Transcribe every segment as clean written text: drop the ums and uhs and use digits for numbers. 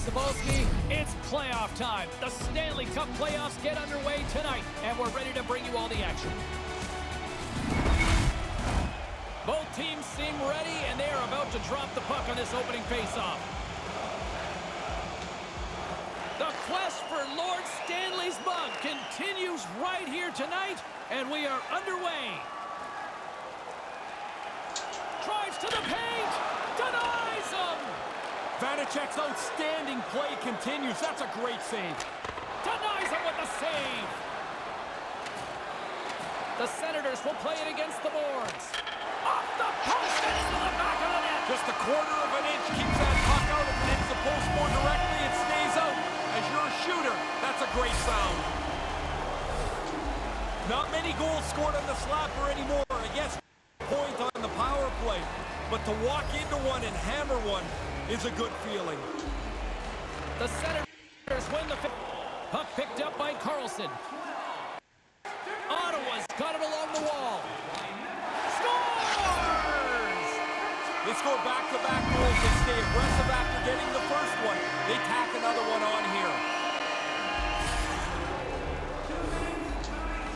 Cebulski. It's playoff time. The Stanley Cup playoffs get underway tonight, and we're ready to bring you all the action. Both teams seem ready, and they are about to drop the puck on this opening faceoff. The quest for Lord Stanley's mug continues right here tonight, and we are underway. Drives to the paint, denies him. Vanacek's outstanding play continues. That's a great save. Denies him with the save. The Senators will play it against the boards. Off the post and into the back of the net. Just a quarter of an inch keeps that puck out. If it hits the post more directly, it stays out. As you're a shooter, that's a great sound. Not many goals scored on the slapper anymore. I guess point on the power play. But to walk into one and hammer one is a good feeling. The Senators win the puck picked up by Carlson. Ottawa's got it along the wall. Scores! They score back-to-back goals. They stay aggressive after getting the first one. They tack another one on here.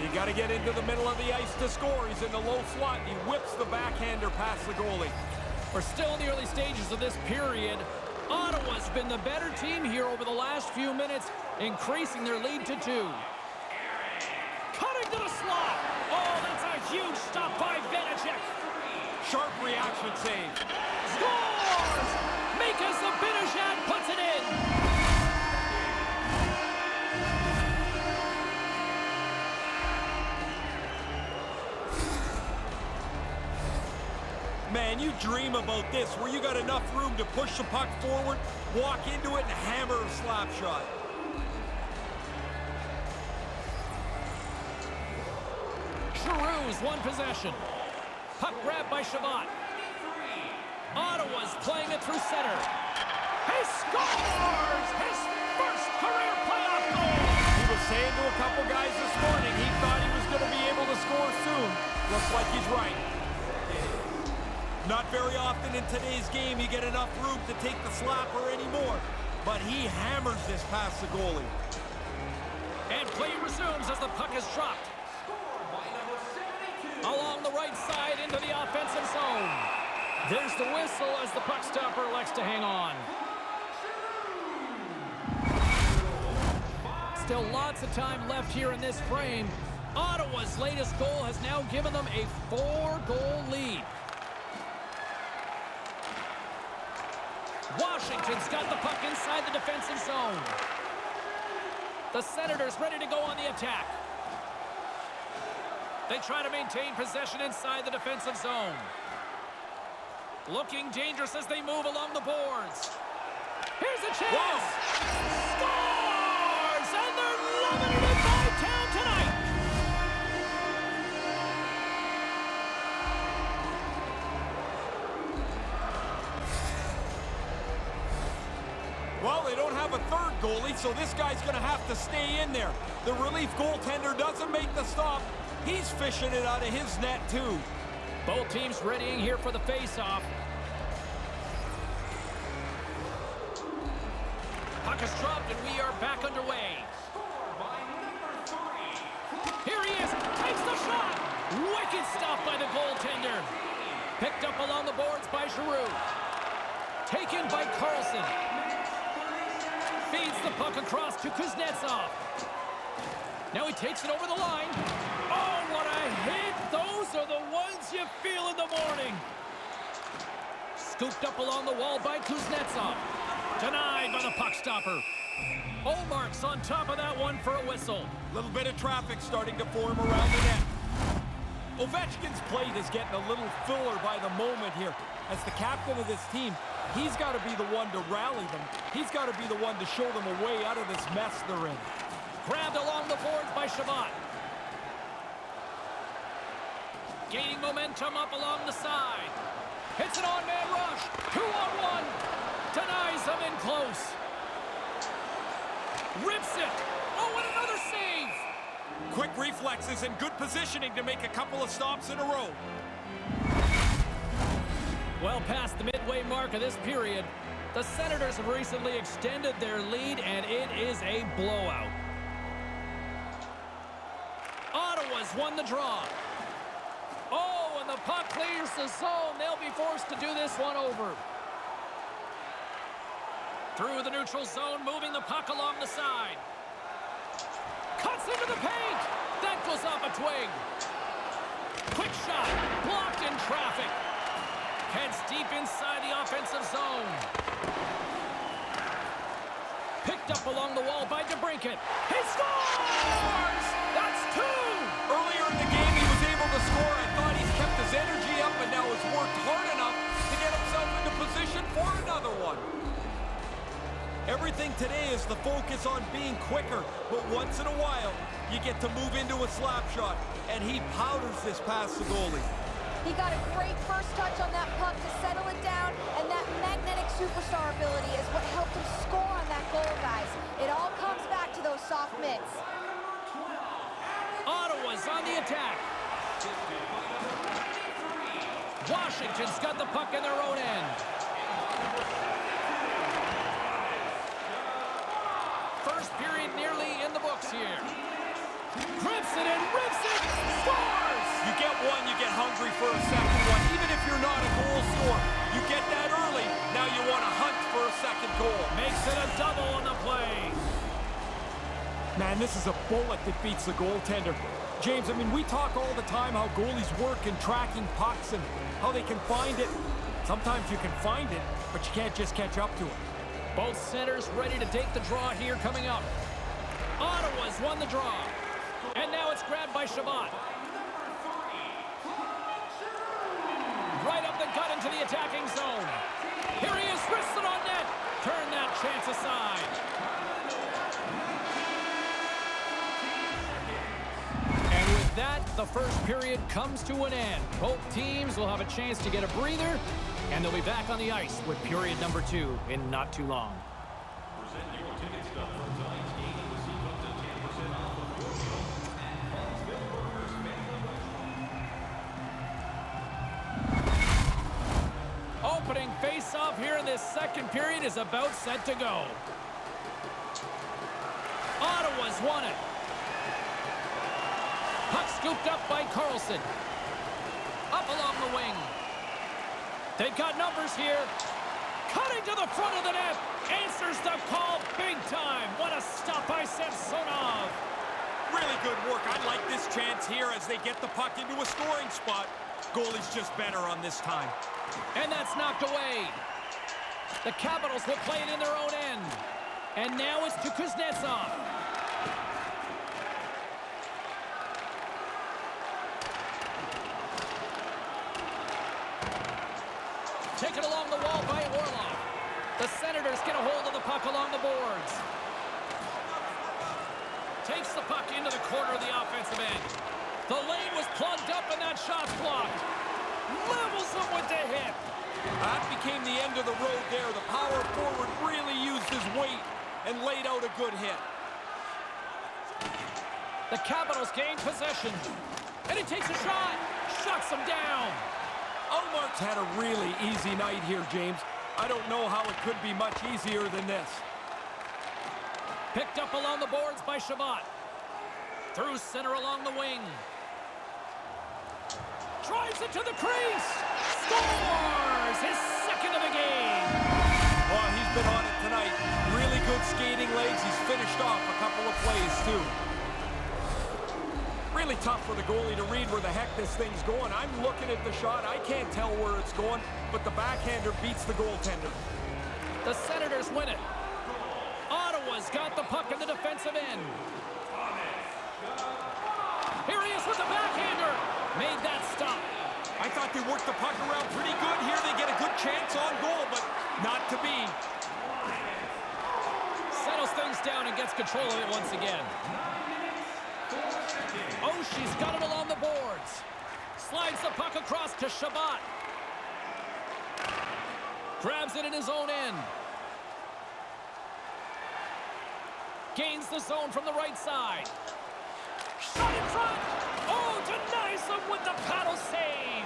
You got to get into the middle of the ice to score. He's in the low slot. He whips the backhander past the goalie. We're still in the early stages of this period. Ottawa's been the better team here over the last few minutes, increasing their lead to 2. Cutting to the slot. Oh, that's a huge stop by Vanacek. Sharp reaction save. Scores! Mika Zibanejad puts it in. Man, you dream about this, where you got enough room to push the puck forward, walk into it, and hammer a slap shot. Giroux's one possession. Puck grabbed by Shabbat. Ottawa's playing it through center. He scores! His first career playoff goal! He was saying to a couple guys this morning he thought he was going to be able to score soon. Looks like he's right. Not very often in today's game you get enough room to take the slapper anymore, but he hammers this past the goalie. And play resumes as the puck is dropped. Along the right side into the offensive zone. There's the whistle as the puck stopper elects to hang on. Still lots of time left here in this frame. Ottawa's latest goal has now given them a 4-goal lead. Washington's got the puck inside the defensive zone. The Senators ready to go on the attack. They try to maintain possession inside the defensive zone. Looking dangerous as they move along the boards. Here's a chance! Scores! And they're loving it in Bytown tonight! Well, they don't have a third goalie, so this guy's going to have to stay in there. The relief goaltender doesn't make the stop. He's fishing it out of his net, too. Both teams readying here for the face-off. Puck is dropped, and we are back underway. Here he is. Takes the shot. Wicked stop by the goaltender. Picked up along the boards by Giroux. Taken by Carlson. Feeds the puck across to Kuznetsov. Now he takes it over the line. Oh, what a hit! Those are the ones you feel in the morning. Scooped up along the wall by Kuznetsov. Denied by the puck stopper. Olmark's on top of that one for a whistle. Little bit of traffic starting to form around the net. Ovechkin's plate is getting a little fuller by the moment here. As the captain of this team, he's got to be the one to rally them. He's got to be the one to show them a way out of this mess they're in. Grabbed along the boards by Shabbat. Gaining momentum up along the side. Hits an on-man rush. 2-on-1. Denies them in close. Rips it. Oh, and another save. Quick reflexes and good positioning to make a couple of stops in a row. Well past the midway mark of this period. The Senators have recently extended their lead, and it is a blowout. Ottawa's won the draw. Oh, and the puck clears the zone. They'll be forced to do this one over. Through the neutral zone, moving the puck along the side. Cuts into the paint. That goes off a twig. Quick shot. Blocked in traffic. Heads deep inside the offensive zone. Picked up along the wall by DeBrincat. He scores! That's two! Earlier in the game, he was able to score. I thought he's kept his energy up and now has worked hard enough to get himself into position for another one. Everything today is the focus on being quicker, but once in a while, you get to move into a slap shot, and he powders this past the goalie. He got a great first touch on that puck to settle it down, and that magnetic superstar ability is what helped him score on that goal, guys. It all comes back to those soft mitts. Ottawa's on the attack. Washington's got the puck in their own end. First period nearly in the books here. Grips it and rips it. Scores! You get one, you get hungry for a second one. Even if you're not a goal scorer, you get that early. Now you want to hunt for a second goal. Makes it a double on the play. Man, this is a bullet that beats the goaltender. James, I mean, we talk all the time how goalies work in tracking pucks and how they can find it. Sometimes you can find it, but you can't just catch up to it. Both centers ready to take the draw here coming up. Ottawa's won the draw. And now it's grabbed by Shabbat. Right up the gut into the attacking zone. Here he is, wristed on net. Turn that chance aside. And with that, the first period comes to an end. Both teams will have a chance to get a breather, and they'll be back on the ice with period number 2 in not too long. Opening face-off here in this second period is about set to go. Ottawa's won it. Puck scooped up by Carlson. Up along the wing. They've got numbers here. Cutting to the front of the net. Answers the call big time. What a stop by Samsonov. Really good work. I like this chance here as they get the puck into a scoring spot. Goalie's just better on this time. And that's knocked away. The Capitals will play it in their own end. And now it's to Kuznetsov. Taken along the wall by Orlov. The Senators get a hold of the puck along the boards. Takes the puck into the corner of the offensive end. The lane was plugged up and that shot's blocked. Levels him with the hit. That became the end of the road there. The power forward really used his weight and laid out a good hit. The Capitals gain possession. And he takes a shot. Shuts him down. Ullmark's had a really easy night here, James. I don't know how it could be much easier than this. Picked up along the boards by Shabbat. Through center along the wing. Drives it to the crease. Scores! His second of the game. Oh, he's been on it tonight. Really good skating legs. He's finished off a couple of plays, too. Really tough for the goalie to read where the heck this thing's going. I'm looking at the shot. I can't tell where it's going, but the backhander beats the goaltender. The Senators win it. Ottawa's got the puck in the defensive end. Here he is with the backhander. Made that stop. I thought they worked the puck around pretty good here. They get a good chance on goal, but not to be. Settles things down and gets control of it once again. Oh, she's got it along the boards. Slides the puck across to Shabbat. Grabs it in his own end. Gains the zone from the right side. Shot in front. Oh, denies him with the paddle save.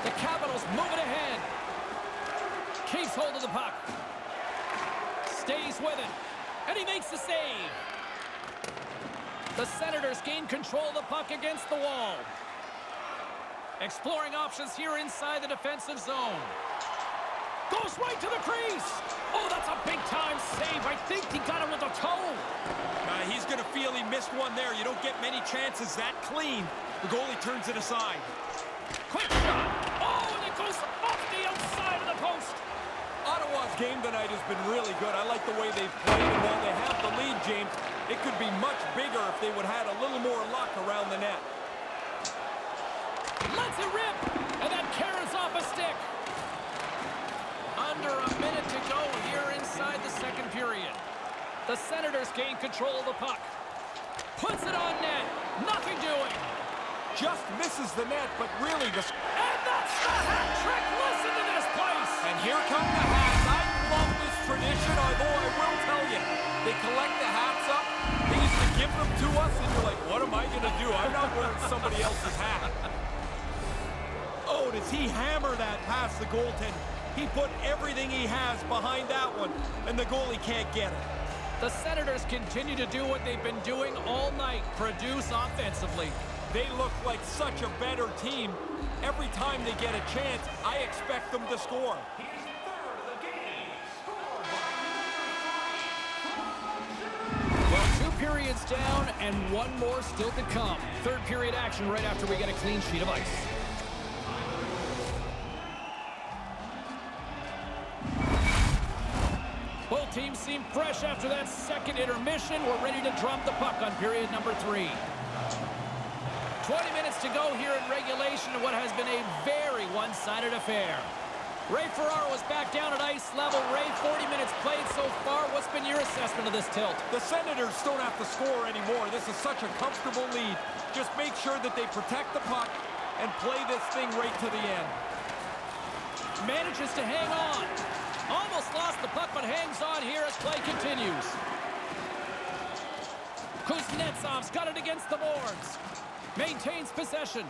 The Capitals move it ahead. Keeps hold of the puck. Stays with it. And he makes the save. The Senators gain control of the puck against the wall. Exploring options here inside the defensive zone. Goes right to the crease. Oh, that's a big-time save. I think he got him with a toe. He's going to feel he missed one there. You don't get many chances that clean. The goalie turns it aside. Quick shot. Oh, and it goes off the outside of the post. Ottawa's game tonight has been really good. I like the way they've played, and while they have the lead, James, it could be much bigger if they would have had a little more luck around the net. Lets it rip, and that carries off a stick. Under a minute to go here inside the second period. The Senators gain control of the puck. Puts it on net. Nothing doing. Just misses the net, but really the... And that's the hat trick. Listen to this place. And here come the hats. I love this tradition, although I will tell you, they collect the hats up. They used to give them to us, and you're like, what am I going to do? I'm not wearing somebody else's hat. Oh, does he hammer that past the goaltender? He put everything he has behind that one, and the goalie can't get it. The Senators continue to do what they've been doing all night, produce offensively. They look like such a better team. Every time they get a chance, I expect them to score. Well, 2 periods down and 1 more still to come. Third period action right after we get a clean sheet of ice. Both teams seem fresh after that second intermission. We're ready to drop the puck on period number 3. 20 minutes to go here in regulation in what has been a very one-sided affair. Ray Ferraro is back down at ice level. Ray, 40 minutes played so far. What's been your assessment of this tilt? The Senators don't have to score anymore. This is such a comfortable lead. Just make sure that they protect the puck and play this thing right to the end. Manages to hang on. Almost lost the puck, but hangs on here as play continues. Kuznetsov's got it against the boards. Maintains possession.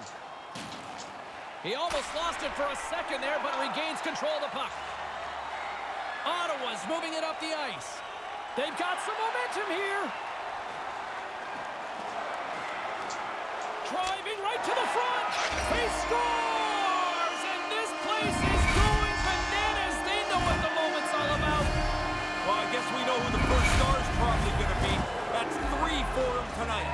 He almost lost it for a second there, but regains control of the puck. Ottawa's moving it up the ice. They've got some momentum here. Driving right to the front. He scores! And this place is going bananas. They know what the moment's all about. Well, I guess we know who the first star's probably going to be. That's 3 for him tonight.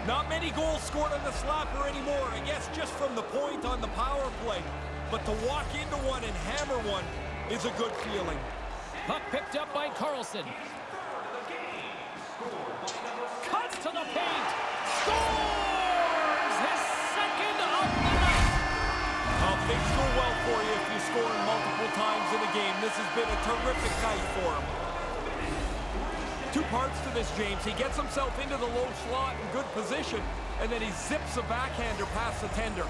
Not many goals scored on the slapper anymore, I guess just from the point on the power play. But to walk into one and hammer one is a good feeling. Puck picked up by Carlson. Cuts to the paint. Scores! His second of the night. Well, things go well for you if you score multiple times in a game. This has been a terrific night for him. 2 parts to this, James. He gets himself into the low slot in good position, and then he zips a backhander past the tender.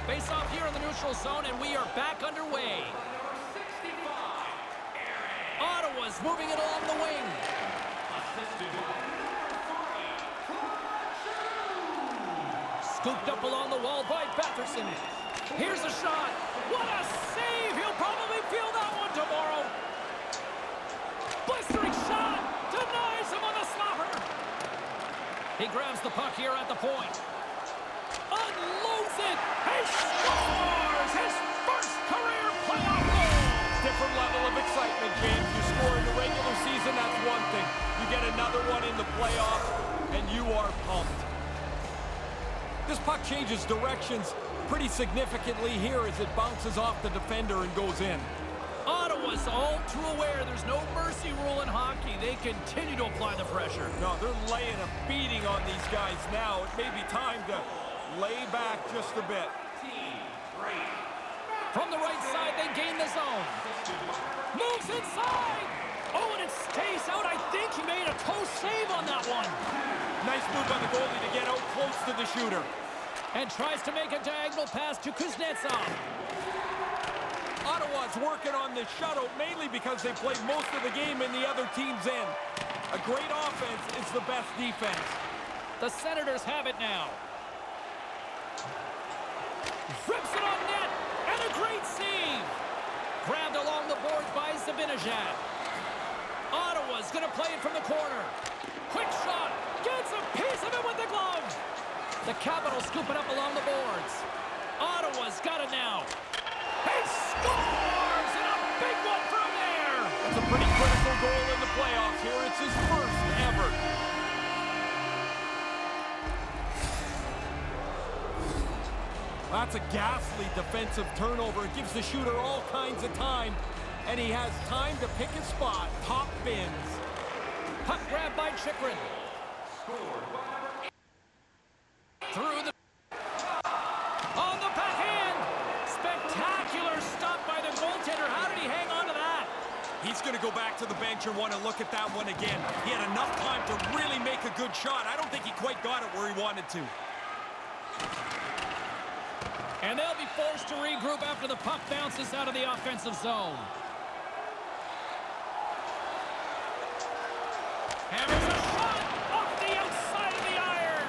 Face off here in the neutral zone, and we are back underway. Ottawa's moving it along the wing. Scooped up along the wall by Batherson. Here's a shot. What a save! He'll probably feel that one tomorrow. Blistering shot! Denies him on the slapper! He grabs the puck here at the point. Unloads it! He scores! His first career playoff goal! Different level of excitement, James. You score in the regular season, that's one thing. You get another one in the playoffs, and you are pumped. This puck changes directions pretty significantly here as it bounces off the defender and goes in. Ottawa's all too aware there's no mercy rule in hockey. They continue to apply the pressure. No, they're laying a beating on these guys now. It may be time to lay back just a bit. From the right side, they gain the zone. Moves inside. Oh, and it stays out. I think he made a toe save on that one. Nice move by the goalie to get out close to the shooter. And tries to make a diagonal pass to Kuznetsov. Ottawa's working on this shutout mainly because they played most of the game in the other team's end. A great offense is the best defense. The Senators have it now. Rips it on net. And a great save. Grabbed along the boards by Zibanejad. Ottawa's going to play it from the corner. Quick shot. Gets a piece of it with the glove. The Capitals scoop it up along the boards. Ottawa's got it now. He scores! And a big one from there! That's a pretty critical goal in the playoffs here. It's his first ever. That's a ghastly defensive turnover. It gives the shooter all kinds of time, and he has time to pick his spot. Top bins. Puck grab by Chychrun. Through the... On the backhand! Spectacular stop by the goaltender. How did he hang on to that? He's going to go back to the bench and want to look at that one again. He had enough time to really make a good shot. I don't think he quite got it where he wanted to. And they'll be forced to regroup after the puck bounces out of the offensive zone. Hammers a shot off the outside of the iron.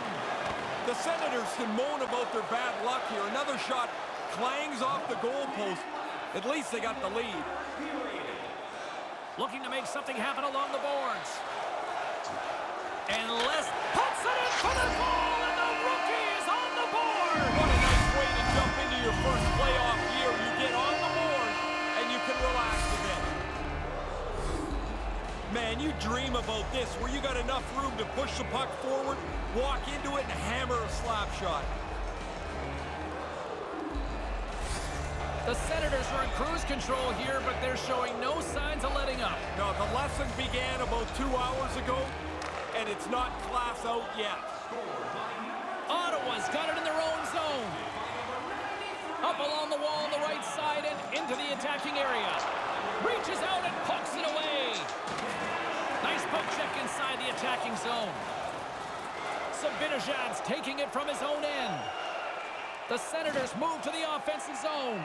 The Senators can moan about their bad luck here. Another shot clangs off the goalpost. At least they got the lead. Looking to make something happen along the boards. And Les puts it in for the goal, and the rookie is on the board. What a nice way to jump into your first playoff year. You get on the board, and you can relax a bit. Man, you dream about this, where you got enough room to push the puck forward, walk into it, and hammer a slap shot. The Senators are in cruise control here, but they're showing no signs of letting up. No, the lesson began about 2 hours ago, and it's not class out yet. Ottawa's got it in their own zone. Up along the wall on the right side and into the attacking area. Reaches out and pokes it away. Nice poke check inside the attacking zone. Zibanejad's taking it from his own end. The Senators move to the offensive zone.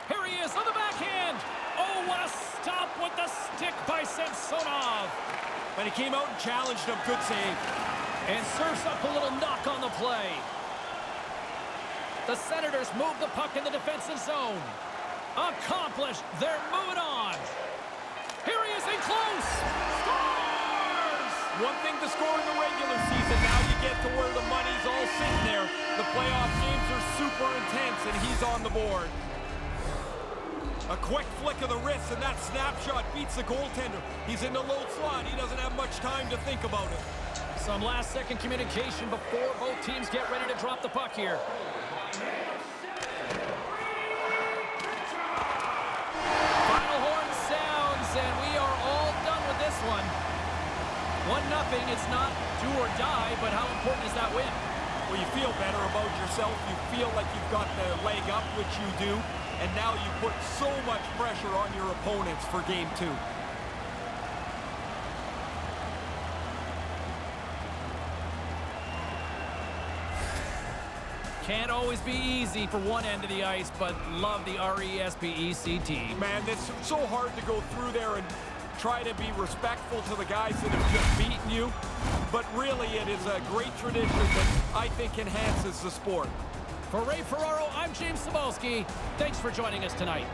Here he is on the backhand. Oh, what a stop with the stick by Samsonov. But he came out and challenged him. Good save. And serves up a little knock on the play. The Senators move the puck in the defensive zone. Accomplished. They're moving on. Here he is in close. Scores! One thing to score in the regular season. Now you get to where the money's all sitting there. The playoff games are super intense, and he's on the board. A quick flick of the wrist, and that snapshot beats the goaltender. He's in the low slot. He doesn't have much time to think about it. Some last-second communication before both teams get ready to drop the puck here. Final horn sounds, and we are all done with this one. 1-0. It's not do or die, but how important is that win? Well, you feel better about yourself. You feel like you've got the leg up, which you do. And now you put so much pressure on your opponents for Game 2. Can't always be easy for one end of the ice, but love the RESPECT. Man, it's so hard to go through there and try to be respectful to the guys that have just beaten you. But really, it is a great tradition that I think enhances the sport. For Ray Ferraro, I'm James Cybulski. Thanks for joining us tonight.